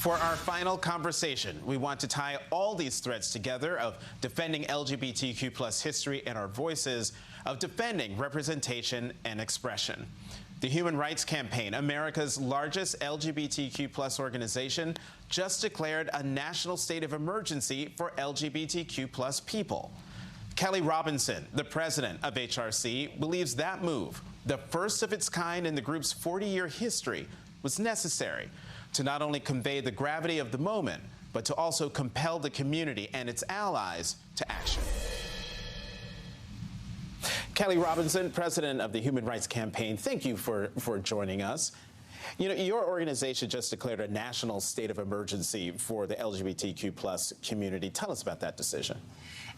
For our final conversation, we want to tie all these threads together of defending LGBTQ plus history and our voices, of defending representation and expression. The Human Rights Campaign, America's largest LGBTQ plus organization, just declared a national state of emergency for LGBTQ plus people. Kelley Robinson, the president of HRC, believes that move, the first of its kind in the group's 40-year history, was necessary to not only convey the gravity of the moment, but to also compel the community and its allies to action. Kelley Robinson, president of the Human Rights Campaign, thank you for joining us. You know, your organization just declared a national state of emergency for the LGBTQ plus community. Tell us about that decision.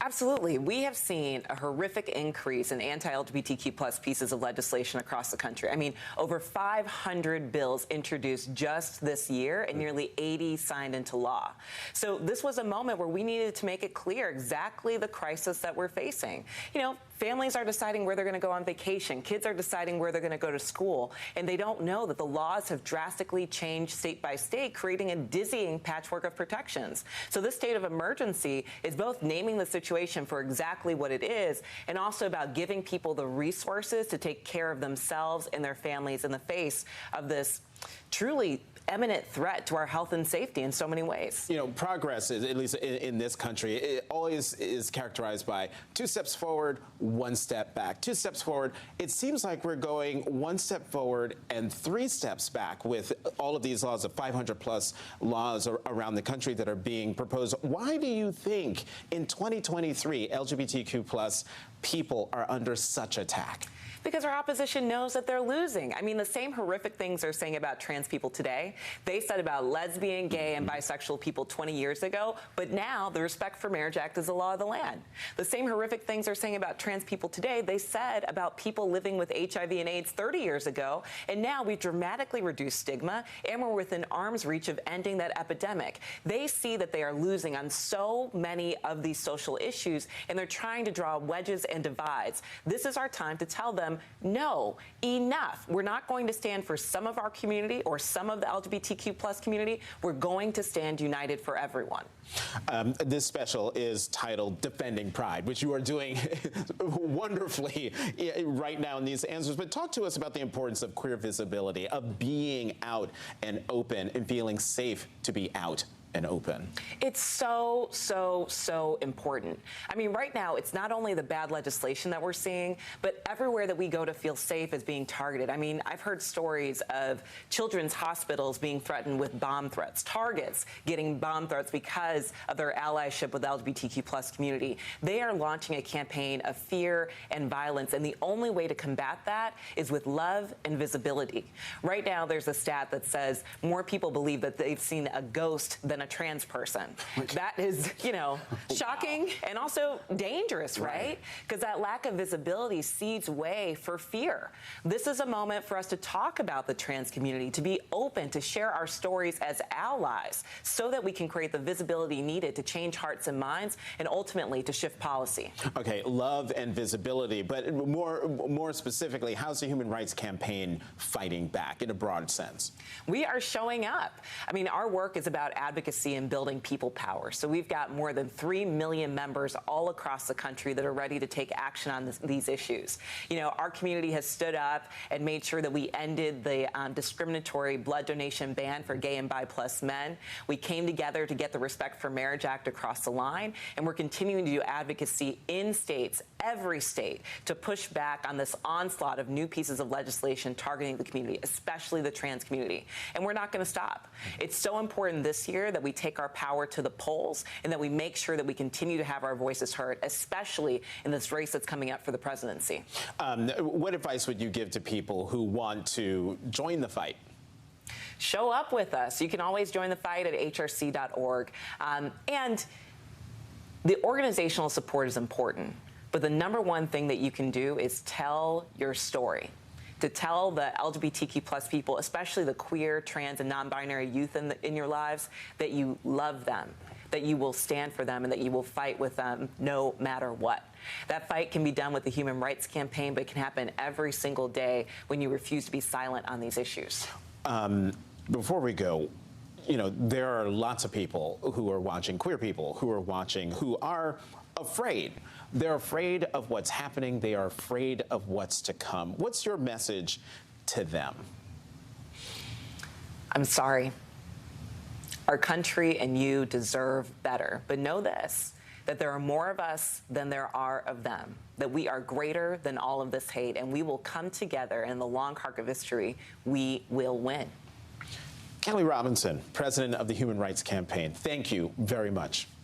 Absolutely. We have seen a horrific increase in anti-LGBTQ plus pieces of legislation across the country. I mean, over 500 bills introduced just this year and nearly 80 signed into law. So this was a moment where we needed to make it clear exactly the crisis that we're facing. You know, families are deciding where they're going to go on vacation. Kids are deciding where they're going to go to school. And they don't know that the laws have drastically changed state by state, creating a dizzying patchwork of protections. So this state of emergency is both naming the situation for exactly what it is, and also about giving people the resources to take care of themselves and their families in the face of this truly imminent threat to our health and safety in so many ways. You know, progress, at least in this country, it always is characterized by 2 steps forward, 1 step back. 2 steps forward. It seems like we're going 1 step forward and 3 steps back with all of these laws, the 500 plus laws around the country that are being proposed. Why do you think in 2023 LGBTQ plus people are under such attack? Because our opposition knows that they're losing. I mean, the same horrific things they're saying about trans people today, they said about lesbian, gay, and bisexual people 20 years ago, but now the Respect for Marriage Act is the law of the land. The same horrific things they're saying about trans people today, they said about people living with HIV and AIDS 30 years ago, and now we've dramatically reduced stigma, and we're within arm's reach of ending that epidemic. They see that they are losing on so many of these social issues, and they're trying to draw wedges and divides. This is our time to tell them, no, enough. We're not going to stand for some of our community or some of the LGBTQ plus community. We're going to stand united for everyone. This special is titled Defending Pride, which you are doing wonderfully right now in these answers. But talk to us about the importance of queer visibility, of being out and open and feeling safe to be out and open. It's so, so, so important. I mean, right now, it's not only the bad legislation that we're seeing, but everywhere that we go to feel safe is being targeted. I mean, I've heard stories of children's hospitals being threatened with bomb threats, Targets getting bomb threats because of their allyship with the LGBTQ plus community. They are launching a campaign of fear and violence, and the only way to combat that is with love and visibility. Right now, there's a stat that says more people believe that they've seen a ghost than a trans person. That is, you know, shocking and also dangerous, right? Because that lack of visibility seeds way for fear. This is a moment for us to talk about the trans community, to be open, to share our stories as allies so that we can create the visibility needed to change hearts and minds and ultimately to shift policy. Okay, love and visibility, but more specifically, how's the Human Rights Campaign fighting back in a broad sense? We are showing up. I mean, our work is about advocacy and building people power. So we've got more than 3 million members all across the country that are ready to take action on these issues. You know, our community has stood up and made sure that we ended the discriminatory blood donation ban for gay and bi plus men. We came together to get the Respect for Marriage Act across the line, and we're continuing to do advocacy in states, every state, to push back on this onslaught of new pieces of legislation targeting the community, especially the trans community. And we're not going to stop. It's so important this year that we take our power to the polls and that we make sure that we continue to have our voices heard, especially in this race that's coming up for the presidency. What advice would you give to people who want to join the fight? Show up with us. You can always join the fight at hrc.org. And the organizational support is important, but the #1 thing that you can do is tell your story. To tell the LGBTQ plus people, especially the queer, trans, and non-binary youth in your lives, that you love them, that you will stand for them, and that you will fight with them no matter what. That fight can be done with the Human Rights Campaign, but it can happen every single day when you refuse to be silent on these issues. Before we go, you know, there are lots of people who are watching, queer people who are watching, who are afraid. They're afraid of what's happening. They are afraid of what's to come. What's your message to them? I'm sorry. Our country and you deserve better. But know this, that there are more of us than there are of them, that we are greater than all of this hate, and we will come together, and in the long arc of history, we will win. Kelley Robinson, president of the Human Rights Campaign, thank you very much.